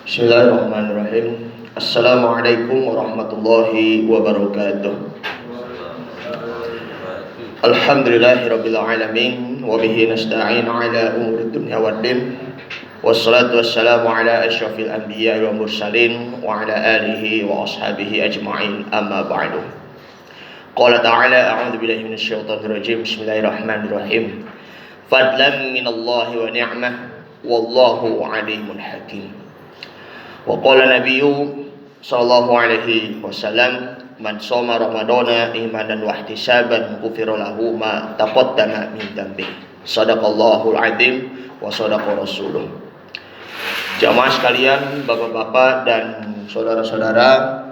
Bismillahirrahmanirrahim. Assalamualaikum warahmatullahi wabarakatuh. Alhamdulillahirabbil alamin wa bihi nasta'in ala umuri dunya waddin. Wassalatu wassalamu ala asyrafil anbiya'i wal mursalin wa ala alihi wa ashabihi ajma'in. Amma ba'du. Qala ta'ala a'udzu billahi minasyaitonir rajim. Bismillahirrahmanirrahim. Fadlan minallahi wa ni'mah wallahu alimun hakim. Wa qala nabiyyu sallallahu alaihi wasallam man shoma ramadhana imanan wa ihtisaban ghufira lahu ma taqaddama min dhanbi. Shadaqallahul azim wa shadaqa rasuluh. Jamaah sekalian, bapak-bapak dan saudara-saudara,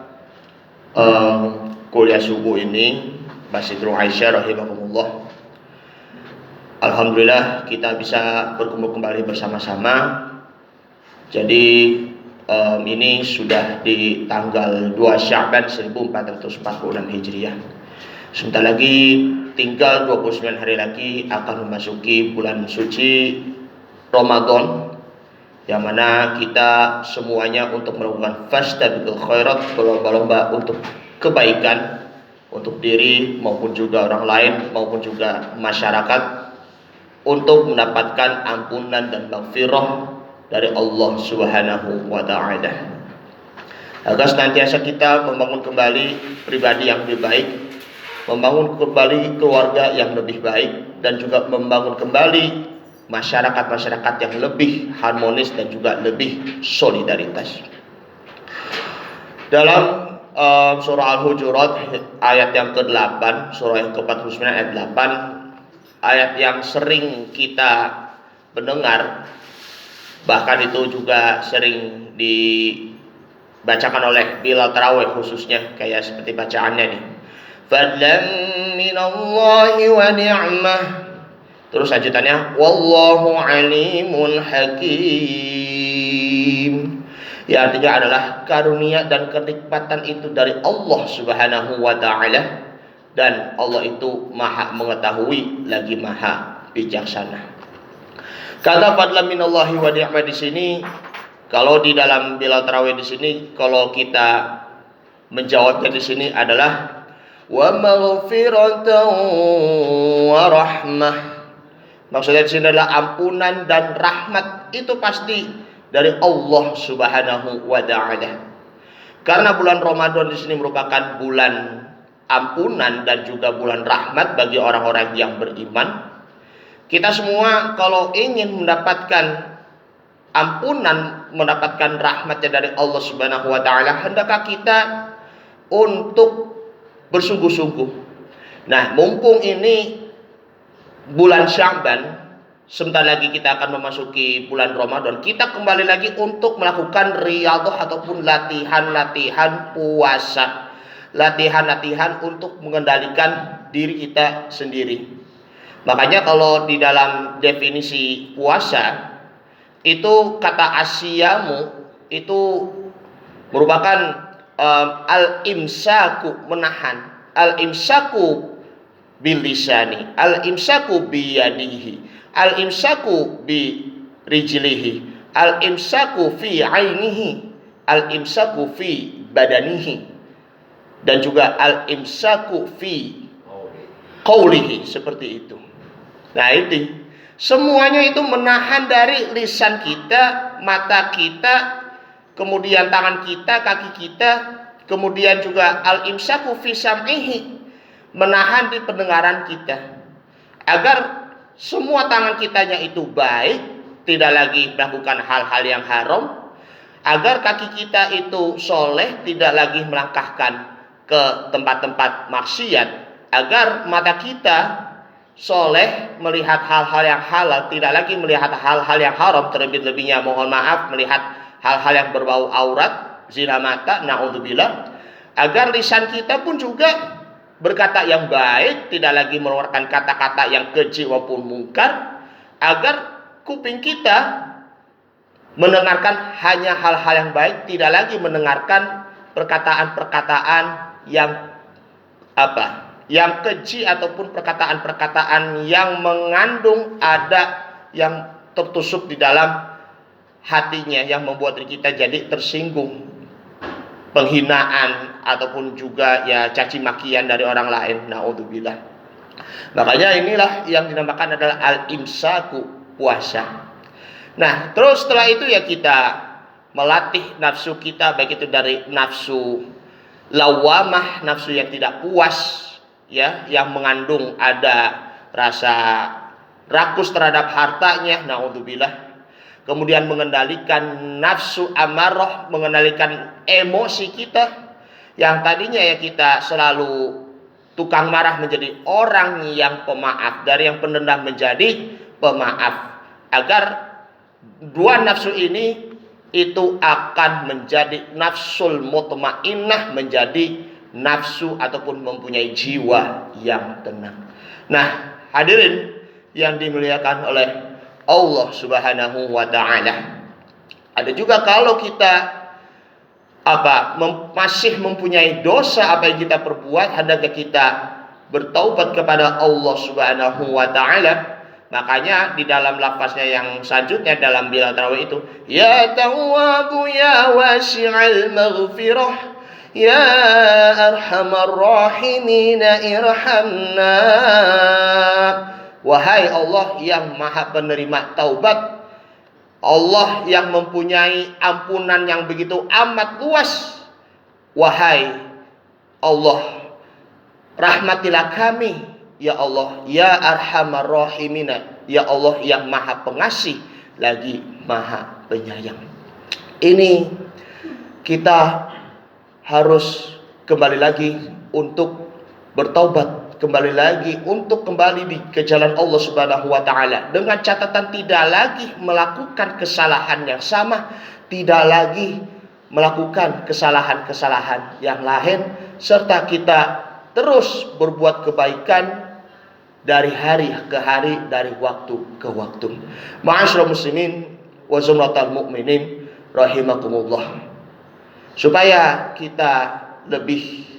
kuliah subuh ini Masjidul Aisyah rahimakumullah. Alhamdulillah kita bisa berkumpul kembali bersama-sama. Jadi ini sudah di tanggal 2 Sya'ban 1446 Hijriah. Sebentar lagi tinggal 29 hari lagi akan memasuki bulan suci Ramadan, yang mana kita semuanya untuk melakukan fastabiqul khairat, berlomba-lomba untuk kebaikan untuk diri maupun juga orang lain maupun juga masyarakat, untuk mendapatkan ampunan dan maghfirah dari Allah Subhanahu wa ta'ala. Agar senantiasa kita membangun kembali pribadi yang lebih baik, membangun kembali keluarga yang lebih baik, dan juga membangun kembali masyarakat-masyarakat yang lebih harmonis dan juga lebih solidaritas. Dalam surah Al-Hujurat ayat yang ke-8, surah yang ke-49 ayat 8, ayat yang sering kita mendengar, bahkan itu juga sering dibacakan oleh Bilal Tarawih khususnya, kayak seperti bacaannya nih. Fadlan minallahi wa ni'mah. Terus lanjutannya wallahu alimun hakim. Ya, artinya adalah karunia dan kenikmatan itu dari Allah Subhanahu wa ta'ala, dan Allah itu maha mengetahui lagi maha bijaksana. Kata fadlan minallahi wa ni'mah di sini, kalau di dalam Bilal Tarawih di sini, kalau kita menjawabnya di sini adalah wa maghfiratan wa rahmah. Maksudnya di sini adalah ampunan dan rahmat, itu pasti dari Allah Subhanahu wa ta'ala. Karena bulan Ramadan di sini merupakan bulan ampunan dan juga bulan rahmat bagi orang-orang yang beriman. Kita semua kalau ingin mendapatkan ampunan, mendapatkan rahmatnya dari Allah Subhanahu wa ta'ala, hendakkah kita untuk bersungguh-sungguh. Nah, mumpung ini bulan Sya'ban, sebentar lagi kita akan memasuki bulan Ramadan, kita kembali lagi untuk melakukan riyadhah ataupun latihan-latihan puasa, latihan-latihan untuk mengendalikan diri kita sendiri. Makanya kalau di dalam definisi puasa itu kata asyamu itu merupakan al-imsaku, menahan, al-imsaku bil lisani, al-imsaku bi yadihi, al-imsaku bi rijlihi, al-imsaku fi ainihi, al-imsaku fi badanihi, dan juga al-imsaku fi qaulihi, seperti itu. Nah, itu semuanya itu menahan dari lisan kita, mata kita, kemudian tangan kita, kaki kita, kemudian juga al-imsaku fi sam'ihi, menahan di pendengaran kita, agar semua tangan kitanya itu baik, tidak lagi melakukan hal-hal yang haram, agar kaki kita itu soleh, tidak lagi melangkahkan ke tempat-tempat maksiat, agar mata kita soleh melihat hal-hal yang halal, tidak lagi melihat hal-hal yang haram, terlebih-lebihnya mohon maaf melihat hal-hal yang berbau aurat, zina mata, naudzubillah. Agar lisan kita pun juga berkata yang baik, tidak lagi mengeluarkan kata-kata yang keji maupun mungkar, agar kuping kita mendengarkan hanya hal-hal yang baik, tidak lagi mendengarkan perkataan-perkataan yang yang keji ataupun perkataan-perkataan yang mengandung ada yang tertusuk di dalam hatinya yang membuat diri kita jadi tersinggung, penghinaan ataupun juga ya caci makian dari orang lain. Naudzubillah. Makanya inilah yang dinamakan adalah al-imsaku, puasa. Nah, terus setelah itu ya kita melatih nafsu kita, baik itu dari nafsu lawamah, nafsu yang tidak puas, ya, yang mengandung ada rasa rakus terhadap hartanya, naudzubillah. Kemudian mengendalikan nafsu amarah, mengendalikan emosi kita yang tadinya ya kita selalu tukang marah menjadi orang yang pemaaf, dari yang pendendam menjadi pemaaf, agar dua nafsu ini itu akan menjadi nafsul mutmainnah, menjadi nafsu ataupun mempunyai jiwa yang tenang. Nah, hadirin yang dimuliakan oleh Allah Subhanahu wa taala. Ada juga kalau kita masih mempunyai dosa apa yang kita perbuat, hendaknya kita bertaubat kepada Allah Subhanahu wa taala. Makanya di dalam lafaznya yang selanjutnya dalam bilal tarawih itu, ya tawwabu ya wasi'al maghfirah ya arhamar rahimin irhamna. Wahai Allah yang maha penerima taubat, Allah yang mempunyai ampunan yang begitu amat luas, wahai Allah, rahmatilah kami, ya Allah, ya arhamar rahimina, ya Allah yang maha pengasih lagi maha penyayang. Ini kita harus kembali lagi untuk bertaubat, kembali lagi untuk kembali ke jalan Allah Subhanahu wa taala, dengan catatan tidak lagi melakukan kesalahan yang sama, tidak lagi melakukan kesalahan-kesalahan yang lain, serta kita terus berbuat kebaikan dari hari ke hari, dari waktu ke waktu. Ma'asyiral muslimin wa zumratal mu'minin rahimakumullah. Supaya kita lebih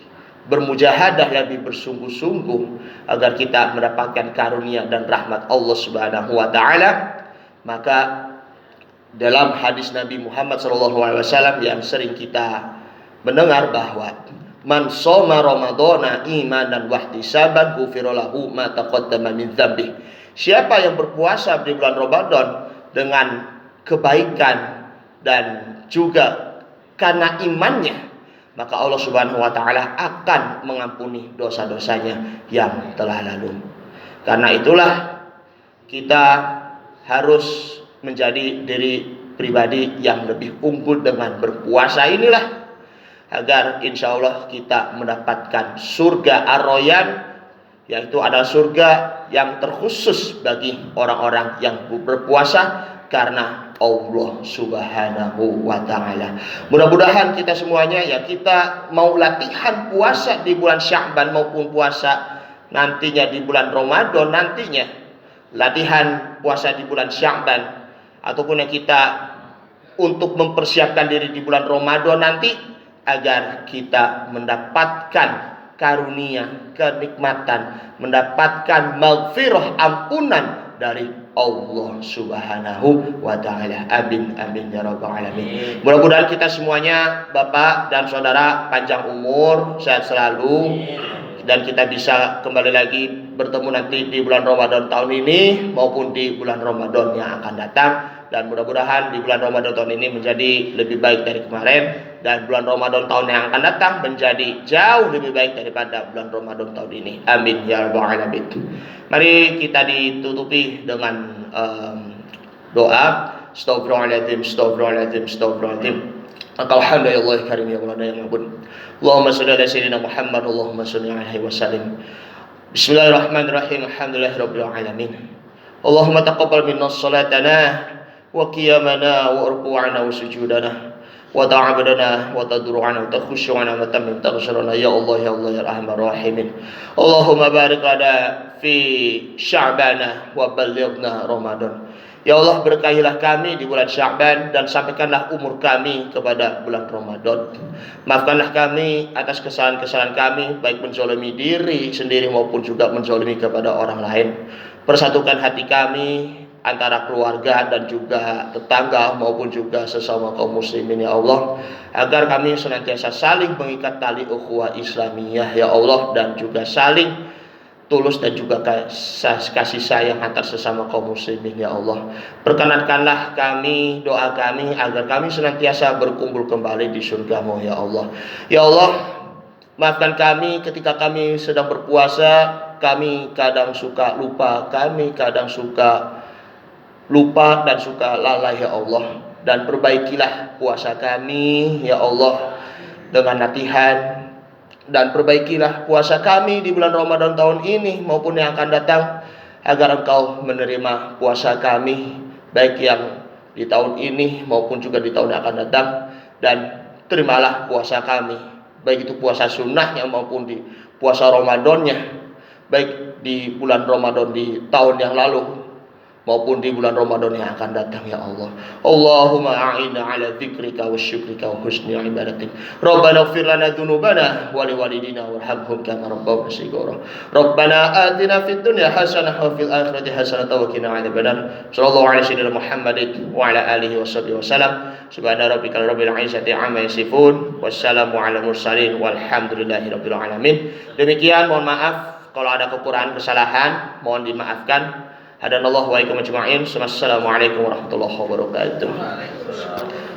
bermujahadah, lebih bersungguh-sungguh agar kita mendapatkan karunia dan rahmat Allah Subhanahu wa taala, maka dalam hadis Nabi Muhammad SAW yang sering kita mendengar bahwa man shoma ramadhana imanan wahtisaban ghufira lahu ma taqaddama min dzambi. Siapa yang berpuasa di bulan Ramadan dengan kebaikan dan juga karena imannya, maka Allah Subhanahu wa taala akan mengampuni dosa-dosanya yang telah lalu. Karena itulah kita harus menjadi diri pribadi yang lebih unggul dengan berpuasa inilah, agar insya Allah kita mendapatkan surga Ar-Rayyan, yaitu adalah surga yang terkhusus bagi orang-orang yang berpuasa karena Allah Subhanahu wa taala. Mudah-mudahan kita semuanya ya, kita mau latihan puasa di bulan Sya'ban maupun puasa nantinya di bulan Ramadan nantinya, latihan puasa di bulan Sya'ban ataupun yang kita untuk mempersiapkan diri di bulan Ramadan nanti, agar kita mendapatkan karunia, kenikmatan, mendapatkan maghfirah, ampunan dari Allah Subhanahu wa taala. Amin amin ya rabbal alamin. Mudah-mudahan kita semuanya, Bapak dan Saudara, panjang umur, sehat selalu, dan kita bisa kembali lagi bertemu nanti di bulan Ramadan tahun ini maupun di bulan Ramadan yang akan datang. Dan mudah-mudahan di bulan Ramadan tahun ini menjadi lebih baik dari kemarin, dan bulan Ramadan tahun yang akan datang menjadi jauh lebih baik daripada bulan Ramadan tahun ini. Amin ya rabbal alamin. Mari kita ditutupi dengan doa. Astaghfirullahaladzim, astaghfirullahaladzim, astaghfirullahaladzim. Alhamdulillah karim ya Allah yang maha. Allahumma shalli ala sayyidina Muhammad, Allahumma shalli alaihi wasallam. Bismillahirrahmanirrahim. Alhamdulillahirabbil alamin. Allahumma taqabbal minna salatana wa qiyamana wa ruku'ana wa sujudana wa ta'abudana wa tadru'ana wa takhushu'ana wa tamim taghfirana ya Allah ya Allah ya arhamar rahimin. Allahumma barik lana fi sya'bana wa ballighna Ramadan. Ya Allah, berkahilah kami di bulan Sya'ban dan sampaikanlah umur kami kepada bulan Ramadan. Maafkanlah kami atas kesalahan-kesalahan kami, baik menzalimi diri sendiri maupun juga menzalimi kepada orang lain. Persatukan hati kami antara keluarga dan juga tetangga maupun juga sesama kaum muslimin ya Allah, agar kami senantiasa saling mengikat tali ukhuwah Islamiyah ya Allah, dan juga saling tulus dan juga kasih sayang antar sesama kaum muslimin ya Allah. Perkenankanlah kami, doa kami agar kami senantiasa berkumpul kembali di surga-Mu ya Allah. Ya Allah, maafkan kami ketika kami sedang berpuasa, kami kadang suka lupa, kami kadang suka lupa dan suka lalai ya Allah. Dan perbaikilah puasa kami ya Allah dengan latihan, dan perbaikilah puasa kami di bulan Ramadan tahun ini maupun yang akan datang, agar Engkau menerima puasa kami baik yang di tahun ini maupun juga di tahun yang akan datang. Dan terimalah puasa kami, baik itu puasa sunnahnya maupun di puasa Ramadannya, baik di bulan Ramadan di tahun yang lalu maupun di bulan Ramadan yang akan datang ya Allah. Allahumma a'inna ala dzikrika wa syukrika wa husni ibadatik. Rabbana ighfir lana dzunubana wa liwalidina warhamhum kama rabbawna shighara. Rabbana atina fid dunya hasanah wa fil akhirati hasanah wa qina adzabannar. Sallallahu alaihi wasallam Muhammadin wa ala alihi washabbihi wasallam. Subhana rabbika rabbil izzati amma yasifun. Wassalamu ala mursalin walhamdulillahi rabbil alamin. Demikian, mohon maaf kalau ada kekurangan kesalahan, mohon dimaafkan. Hadanallahu wa iyyakum ajma'in. Assalamualaikum warahmatullahi wabarakatuh.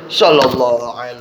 Sallallahu alaihi